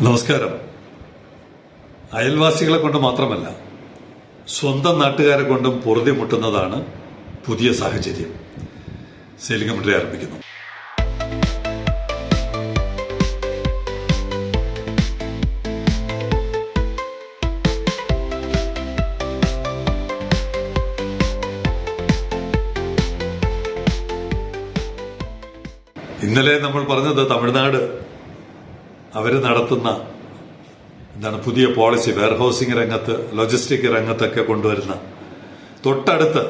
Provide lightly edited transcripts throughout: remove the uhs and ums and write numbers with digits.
നമസ്കാരം. അയൽവാസികളെ കൊണ്ട് മാത്രമല്ല, സ്വന്തം നാട്ടുകാരെ കൊണ്ടും പൊറുതിമുട്ടുന്നതാണ് പുതിയ സാഹചര്യം. സെയിലിംഗ് കമന്ററി ആരംഭിക്കുന്നു. ഇന്നലെ നമ്മൾ പറഞ്ഞത് തമിഴ്നാട് അവർ നടത്തുന്ന പുതിയ പോളിസി, വെയർഹൌസിംഗ് രംഗത്ത്, ലോജിസ്റ്റിക് രംഗത്തൊക്കെ കൊണ്ടുവരുന്ന തൊട്ടടുത്ത്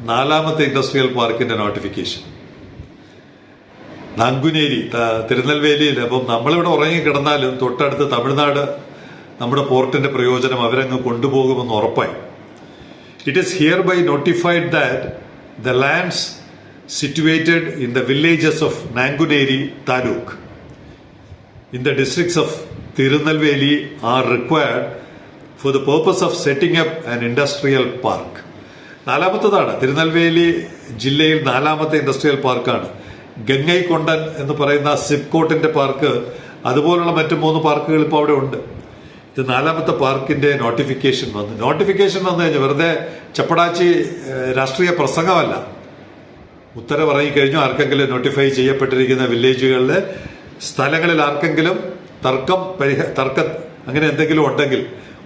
4ാമത്തെ ഇൻഡസ്ട്രിയൽ പാർക്കിന്റെ നോട്ടിഫിക്കേഷൻ നാങ്കുനേരി തിരുനെൽവേലിയിൽ. അപ്പം നമ്മളിവിടെ ഉറങ്ങിക്കിടന്നാലും തൊട്ടടുത്ത് തമിഴ്നാട് നമ്മുടെ പോർട്ടിന്റെ പ്രയോജനം അവരങ്ങ് കൊണ്ടുപോകുമെന്ന് ഉറപ്പായി. It is hereby notified that the lands situated in the villages of Nanguneri Taluk in the districts of Tirunelveli are required for the purpose of setting up an industrial park. 4ാമത്തേതാണ്. തിരുനെൽവേലി ജില്ലയിൽ 4ാമത്തെ industrial പാർക്കാണ്. ഗംഗൈകൊണ്ടൻ എന്ന് പറയുന്ന സിപ്കോട്ടിന്റെ park, അതുപോലുള്ള മറ്റു 3 പാർക്കുകൾ ഇപ്പോൾ അവിടെ ഉണ്ട്. ഇത് 4ാമത്തെ പാർക്കിന്റെ നോട്ടിഫിക്കേഷൻ വന്നു കഴിഞ്ഞാൽ വെറുതെ ചപ്പടാച്ചി രാഷ്ട്രീയ പ്രസംഗമല്ല. ഉത്തരവ് ഇറങ്ങിക്കഴിഞ്ഞു. ആർക്കെങ്കിലും നോട്ടിഫൈ ചെയ്യപ്പെട്ടിരിക്കുന്ന വില്ലേജുകളിലെ സ്ഥലങ്ങളിൽ ആർക്കെങ്കിലും തർക്കം അങ്ങനെ എന്തെങ്കിലും ഉണ്ടെങ്കിൽ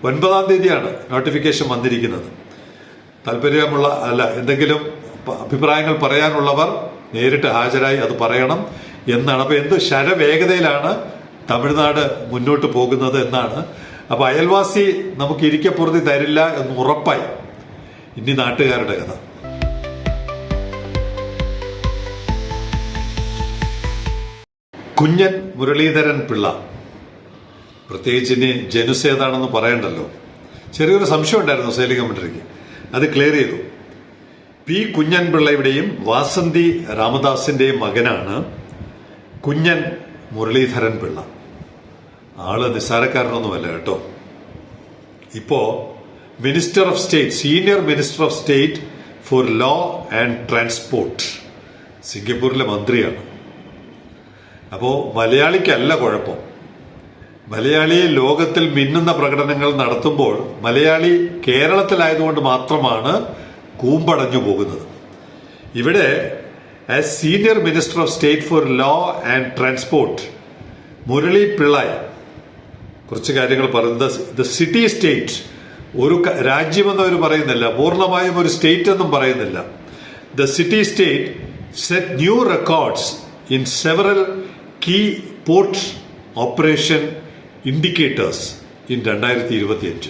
9ാം തീയതിയാണ് നോട്ടിഫിക്കേഷൻ വന്നിരിക്കുന്നത്. താല്പര്യമുള്ള എന്തെങ്കിലും അഭിപ്രായങ്ങൾ പറയാനുള്ളവർ നേരിട്ട് ഹാജരായി അത് പറയണം എന്നാണ്. അപ്പൊ എന്ത് ശരവേഗതയിലാണ് തമിഴ്നാട് മുന്നോട്ട് പോകുന്നത് എന്നാണ്. അപ്പൊ അയൽവാസി നമുക്ക് ഇരിക്കപ്പുറത്തി തരില്ല എന്ന് ഉറപ്പായി. ഇനി നാട്ടുകാരുടെ കഥ. കുഞ്ഞൻ മുരളീധരൻ പിള്ള, പ്രത്യേകിച്ച് ഇനി ജനുസ് ഏതാണെന്ന് പറയണ്ടല്ലോ. ചെറിയൊരു സംശയം ഉണ്ടായിരുന്നു സെയിലിംഗ് കമന്ററിക്ക്, അത് ക്ലിയർ ചെയ്തു. പി കുഞ്ഞൻ പിള്ളയുടെയും വാസന്തി രാമദാസിന്റെയും മകനാണ് കുഞ്ഞൻ മുരളീധരൻ പിള്ള. ആള് നിസ്സാരക്കാരനൊന്നുമല്ല കേട്ടോ. ഇപ്പോ minister of state, senior minister of state for law and transport, സിംഗപ്പൂരിലെ മന്ത്രിയാണ്. അപ്പോ മലയാളിക്കല്ല കുഴപ്പം. മലയാളി ലോകത്തിൽ മിന്നുന്ന പ്രകടനങ്ങൾ നടത്തുമ്പോൾ മലയാളി കേരളത്തിലായതുകൊണ്ട് മാത്രമാണ് കൂമ്പടഞ്ഞു പോകുന്നത്. ഇവിടെ as senior minister of state for law and transport Murali പിള്ളായി കുറച്ച് കാര്യങ്ങൾ പറയുന്നത്. ദ സിറ്റി സ്റ്റേറ്റ്, ഒരു രാജ്യമെന്ന് അവർ പറയുന്നില്ല, പൂർണ്ണമായും ഒരു സ്റ്റേറ്റ് എന്നും പറയുന്നില്ല. The city state set new records in several key port operation indicators in 2025.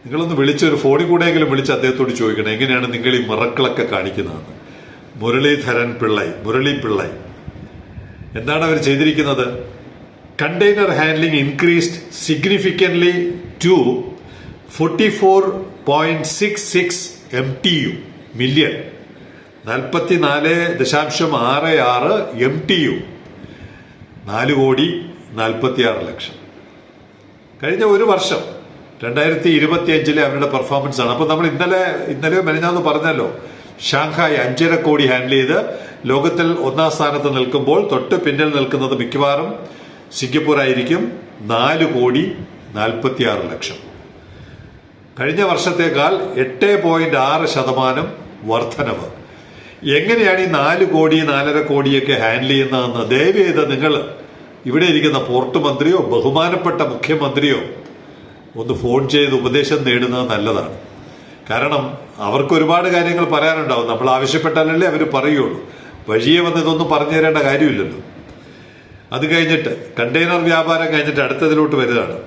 നിങ്ങളൊന്ന് വിളിച്ചൊരു ഫോണിൽ കൂടെയെങ്കിലും വിളിച്ച് അദ്ദേഹത്തോട് ചോദിക്കണം, എങ്ങനെയാണ് നിങ്ങൾ ഈ മിറക്കിളൊക്കെ കാണിക്കുന്നതെന്ന്. മുരളി പിള്ളായി എന്താണ് അവർ ചെയ്തിരിക്കുന്നത്? Container handling increased significantly to 44.66 MTU million, 44.66 MTU, 4,46,00,000. കഴിഞ്ഞ ഒരു വർഷം 2025 അവരുടെ പെർഫോമൻസ് ആണ്. അപ്പൊ നമ്മൾ ഇന്നലെ മെനഞ്ഞാന്ന് പറഞ്ഞല്ലോ, ഷാങ്ഹായ് 5.5 കോടി ഹാൻഡിൽ ചെയ്ത് ലോകത്തിൽ 1ാം സ്ഥാനത്ത് നിൽക്കുമ്പോൾ തൊട്ട് പിന്നിൽ നിൽക്കുന്നത് മിക്കവാറും സിംഗപ്പൂർ ആയിരിക്കും. 4,46,00,000. കഴിഞ്ഞ വർഷത്തേക്കാൾ 8.6% വർധനവ്. എങ്ങനെയാണ് ഈ 4 കോടി 4.5 കോടിയൊക്കെ ഹാൻഡിൽ ചെയ്യുന്നതെന്ന് ദയവ് ചെയ്ത് നിങ്ങൾ ഇവിടെ ഇരിക്കുന്ന പോർട്ട് മന്ത്രിയോ ബഹുമാനപ്പെട്ട മുഖ്യമന്ത്രിയോ ഒന്ന് ഫോൺ ചെയ്ത് ഉപദേശം നേടുന്നത് നല്ലതാണ്. കാരണം അവർക്ക് ഒരുപാട് കാര്യങ്ങൾ പറയാനുണ്ടാവും. നമ്മൾ ആവശ്യപ്പെട്ടാലല്ലേ അവർ പറയുള്ളൂ. വഴിയെ വന്ന് ഇതൊന്നും പറഞ്ഞു തരേണ്ട കാര്യമില്ലല്ലോ. അത് കഴിഞ്ഞിട്ട് കണ്ടെയ്നർ വ്യാപാരം കഴിഞ്ഞിട്ട് അടുത്തതിലോട്ട് വരുന്നതാണ്.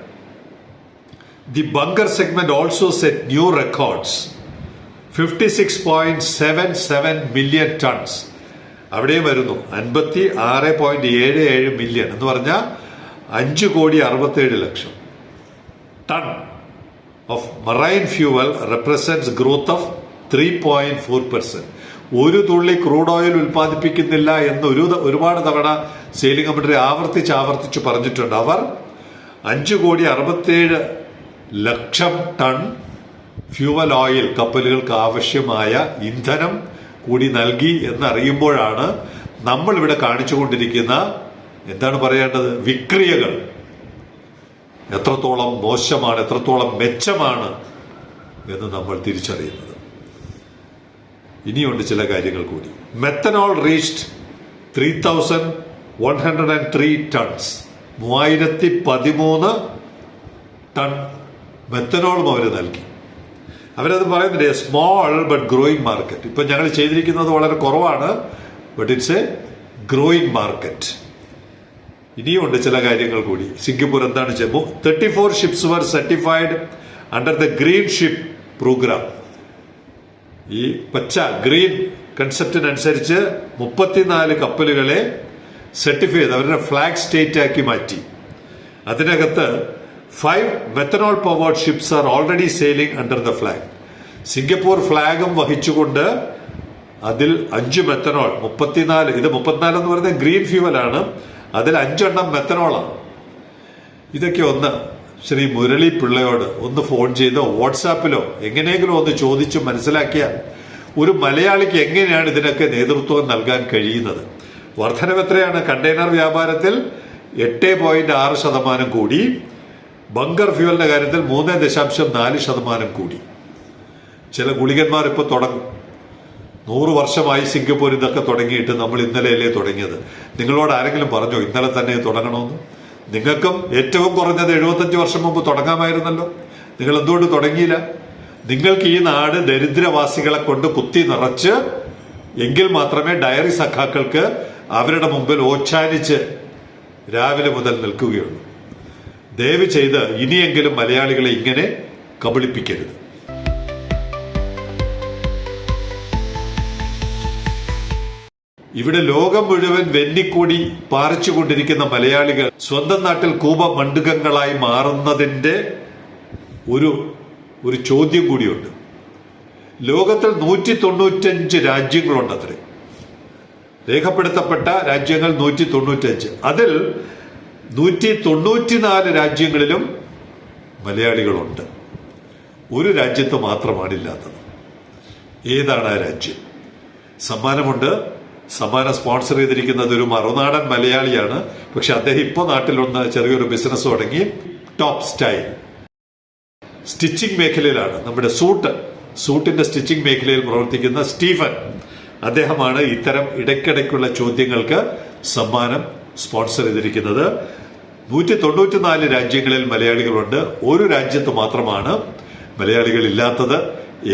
The bunker segment also set new records, 56.77 million tons. അവിടെയും വരുന്നു 56.77 മില്യൺ എന്ന് പറഞ്ഞാൽ 5,67,00,000 ton of marine fuel represents growth of 3.4%. ഒരു തുള്ളി ക്രൂഡ് ഓയിൽ ഉൽപ്പാദിപ്പിക്കുന്നില്ല എന്ന് ഒരുപാട് തവണ സെയിലിംഗ് കമന്ററി ആവർത്തിച്ച് പറഞ്ഞിട്ടുണ്ട്. അവർ 5,67,00,000 ടൺ ഫ്യൂവൽ ഓയിൽ, കപ്പലുകൾക്ക് ആവശ്യമായ ഇന്ധനം കൂടി നൽകി എന്നറിയുമ്പോഴാണ് നമ്മൾ ഇവിടെ കാണിച്ചുകൊണ്ടിരിക്കുന്ന എന്താണ് പറയേണ്ടത് വിക്രിയകൾ എത്രത്തോളം മോശമാണ്, എത്രത്തോളം മെച്ചമാണ് എന്ന് നമ്മൾ തിരിച്ചറിയുന്നത്. ഇനിയുണ്ട് ചില കാര്യങ്ങൾ കൂടി. മെത്തനോൾ റീച്ച്ഡ് 3,103 ടൺസ്, 3013 ടൺ മെത്തനോളും അവർ നൽകി. അവരത് പറയുന്നില്ലേ, സ്മോൾ ബട്ട് ഗ്രോയിങ് മാർക്കറ്റ്. ഇപ്പൊ ഞങ്ങൾ ചെയ്തിരിക്കുന്നത് വളരെ കുറവാണ്, but it's a growing market. ഇനിയുണ്ട് ചില കാര്യങ്ങൾ കൂടി. സിംഗപ്പൂർ എന്താണ് ചെയ്യുമ്പോൾ 34 ships were certified under the green ship programme. ഈ പച്ച ഗ്രീൻ കൺസെപ്റ്റിനനുസരിച്ച് 34 കപ്പലുകളെ സർട്ടിഫൈ ചെയ്ത് അവരുടെ ഫ്ലാഗ് സ്റ്റേറ്റ് ആക്കി മാറ്റി. അതിനകത്ത് 5 methanol powered ships are already sailing under the flag. Singapore ഫ്ലാഗും വഹിച്ചുകൊണ്ട് അതിൽ 5 മെത്തനോൾ, 34, ഇത് 34 എന്ന് പറയുന്നത് ഗ്രീൻ ഫ്യൂവലാണ്, അതിൽ 5 എണ്ണം മെത്തനോളാണ്. ഇതൊക്കെ ഒന്ന് ശ്രീ മുരളി പിള്ളയോട് ഒന്ന് ഫോൺ ചെയ്തോ വാട്സാപ്പിലോ എങ്ങനെയെങ്കിലും ഒന്ന് ചോദിച്ചു മനസ്സിലാക്കിയാൽ ഒരു മലയാളിക്ക് എങ്ങനെയാണ് ഇതിനൊക്കെ നേതൃത്വം നൽകാൻ കഴിയുന്നത്. വർധനവ് എത്രയാണ്? കണ്ടെയ്നർ വ്യാപാരത്തിൽ 8.6% കൂടി, ബങ്കർ ഫ്യൂവലിന്റെ കാര്യത്തിൽ 3.4% കൂടി. ചില ഗുളികന്മാർ ഇപ്പൊ തുടങ്ങും. 100 വർഷമായി സിംഗപ്പൂർ ഇതൊക്കെ തുടങ്ങിയിട്ട്, നമ്മൾ ഇന്നലെയല്ലേ തുടങ്ങിയത്. നിങ്ങളോട് ആരെങ്കിലും പറഞ്ഞോ ഇന്നലെ തന്നെ തുടങ്ങണമെന്ന്? നിങ്ങൾക്കും ഏറ്റവും കുറഞ്ഞത് 75 വർഷം മുമ്പ് തുടങ്ങാമായിരുന്നല്ലോ. നിങ്ങൾ എന്തുകൊണ്ട് തുടങ്ങിയില്ല? നിങ്ങൾക്ക് ഈ നാട് ദരിദ്രവാസികളെ കൊണ്ട് കുത്തി നിറച്ച് എങ്കിൽ മാത്രമേ ഡയറി സഖാക്കൾക്ക് അവരുടെ മുമ്പിൽ ഓച്ചാനിച്ച് രാവിലെ മുതൽ നിൽക്കുകയുള്ളൂ. ദയവ് ചെയ്ത് ഇനിയെങ്കിലും മലയാളികളെ ഇങ്ങനെ കബളിപ്പിക്കരുത്. ഇവിടെ ലോകം മുഴുവൻ വെന്നിക്കൂടി പാറിച്ചുകൊണ്ടിരിക്കുന്ന മലയാളികൾ സ്വന്തം നാട്ടിൽ കൂപ മണ്ഡുകങ്ങളായി മാറുന്നതിന്റെ ഒരു ചോദ്യം കൂടിയുണ്ട്. ലോകത്തിൽ 195 രാജ്യങ്ങളുണ്ട്. അത്രേ രേഖപ്പെടുത്തപ്പെട്ട രാജ്യങ്ങൾ 195. അതിൽ 194 രാജ്യങ്ങളിലും മലയാളികളുണ്ട്. ഒരു രാജ്യത്ത് മാത്രമാണില്ലാത്തത്. ഏതാണ് ആ രാജ്യം? സമ്മാനമുണ്ട്. സമ്മാനം സ്പോൺസർ ചെയ്തിരിക്കുന്നത് ഒരു മറുനാടൻ മലയാളിയാണ്. പക്ഷെ അദ്ദേഹം ഇപ്പോൾ നാട്ടിലൊന്ന് ചെറിയൊരു ബിസിനസ് തുടങ്ങി. ടോപ്പ് സ്റ്റൈൽ സ്റ്റിച്ചിങ് മേഖലയിലാണ്. നമ്മുടെ സൂട്ടിന്റെ സ്റ്റിച്ചിങ് മേഖലയിൽ പ്രവർത്തിക്കുന്ന സ്റ്റീഫൻ, അദ്ദേഹമാണ് ഇത്തരം ഇടയ്ക്കിടയ്ക്കുള്ള ചോദ്യങ്ങൾക്ക് സമ്മാനം സ്പോൺസർ ചെയ്തിരിക്കുന്നത്. 194 രാജ്യങ്ങളിൽ മലയാളികളുണ്ട്. ഒരു രാജ്യത്ത് മാത്രമാണ് മലയാളികൾ ഇല്ലാത്തത്.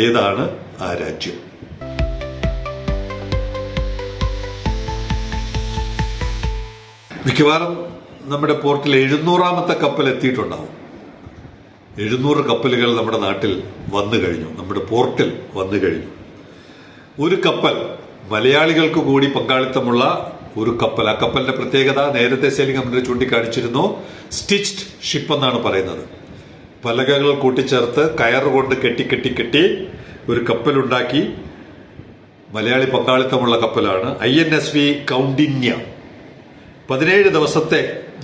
ഏതാണ് ആ രാജ്യം? മിക്കവാറും നമ്മുടെ പോർട്ടിൽ 700ാമത്തെ കപ്പൽ എത്തിയിട്ടുണ്ടാവും. 700 കപ്പലുകൾ നമ്മുടെ നാട്ടിൽ വന്നു കഴിഞ്ഞു, നമ്മുടെ പോർട്ടിൽ വന്നു കഴിഞ്ഞു. ഒരു കപ്പൽ മലയാളികൾക്ക് കൂടി പങ്കാളിത്തമുള്ള ഒരു കപ്പൽ. ആ കപ്പലിന്റെ പ്രത്യേകത നേരത്തെ സെയിലിംഗ് കമ്പനി ചൂണ്ടിക്കാണിച്ചിരുന്നു. സ്റ്റിച്ച്ഡ് ഷിപ്പ് എന്നാണ് പറയുന്നത്. പലകകൾ കൂട്ടിച്ചേർത്ത് കയറുകൊണ്ട് കെട്ടി ഒരു കപ്പലുണ്ടാക്കി. മലയാളി പങ്കാളിത്തമുള്ള കപ്പലാണ് INSV കൗണ്ടിന്യ. 17 ദിവസത്തെ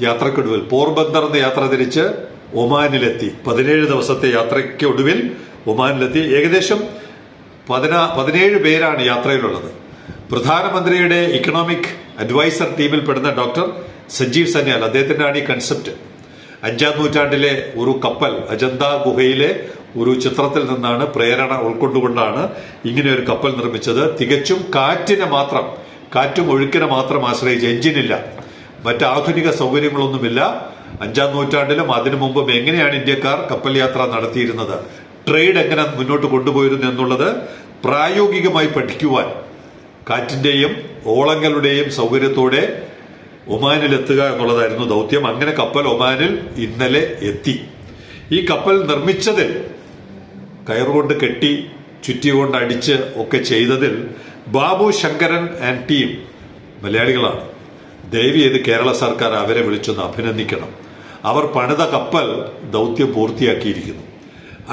യാത്രക്കൊടുവിൽ പോർബന്ദർ നിന്ന് യാത്ര തിരിച്ച് ഒമാനിലെത്തി. 17 ദിവസത്തെ യാത്രയ്ക്ക് ഒടുവിൽ ഒമാനിലെത്തി. ഏകദേശം 17 പേരാണ് യാത്രയിലുള്ളത്. പ്രധാനമന്ത്രിയുടെ ഇക്കണോമിക് അഡ്വൈസർ ടീമിൽ പെടുന്ന ഡോക്ടർ സഞ്ജീവ് സന്യാൽ, അദ്ദേഹത്തിനാണ് ഈ കൺസെപ്റ്റ്. 5ാം നൂറ്റാണ്ടിലെ ഒരു കപ്പൽ അജന്ത ഗുഹയിലെ ഒരു ചിത്രത്തിൽ നിന്നാണ് പ്രേരണ ഉൾക്കൊണ്ടുകൊണ്ടാണ് ഇങ്ങനെ ഒരു കപ്പൽ നിർമ്മിച്ചത്. തികച്ചും കാറ്റും ഒഴുക്കിനെ മാത്രം ആശ്രയിച്ച്, എഞ്ചിനില്ല, മറ്റ് ആധുനിക സൗകര്യങ്ങളൊന്നുമില്ല. 5ാം നൂറ്റാണ്ടിലും അതിനു മുമ്പും എങ്ങനെയാണ് ഇന്ത്യക്കാർ കപ്പൽ യാത്ര നടത്തിയിരുന്നത്, ട്രേഡ് എങ്ങനെ മുന്നോട്ട് കൊണ്ടുപോയിരുന്നു എന്നുള്ളത് പ്രായോഗികമായി പഠിക്കുവാൻ കാറ്റിന്റെയും ഓളങ്ങളുടെയും സൗകര്യത്തോടെ ഒമാനിലെത്തുക എന്നുള്ളതായിരുന്നു ദൗത്യം. അങ്ങനെ കപ്പൽ ഒമാനിൽ ഇന്നലെ എത്തി. ഈ കപ്പൽ നിർമ്മിച്ചതിൽ കയറുകൊണ്ട് കെട്ടി ചുറ്റികൊണ്ട് അടിച്ച് ഒക്കെ ചെയ്തതിൽ ബാബു ശങ്കരൻ ആൻഡ് ടീം മലയാളികളാണ്. ദയവ് ചെയ്ത് കേരള സർക്കാർ അവരെ വിളിച്ചൊന്ന് അഭിനന്ദിക്കണം. അവർ പണിത കപ്പൽ ദൗത്യം പൂർത്തിയാക്കിയിരിക്കുന്നു.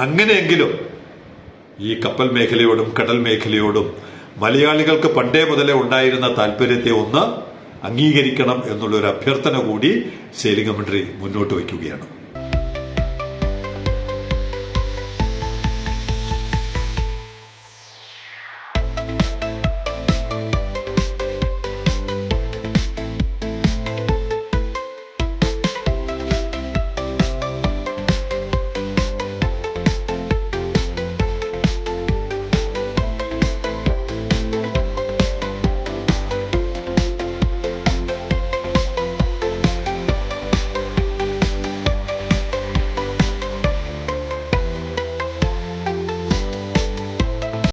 അങ്ങനെയെങ്കിലും ഈ കപ്പൽ മേഖലയോടും കടൽ മേഖലയോടും മലയാളികൾക്ക് പണ്ടേ മുതലേ ഉണ്ടായിരുന്ന താല്പര്യത്തെ ഒന്ന് അംഗീകരിക്കണം എന്നുള്ളൊരു അഭ്യർത്ഥന കൂടി സെയിലിംഗ് കമന്ററി മുന്നോട്ട് വയ്ക്കുകയാണ്.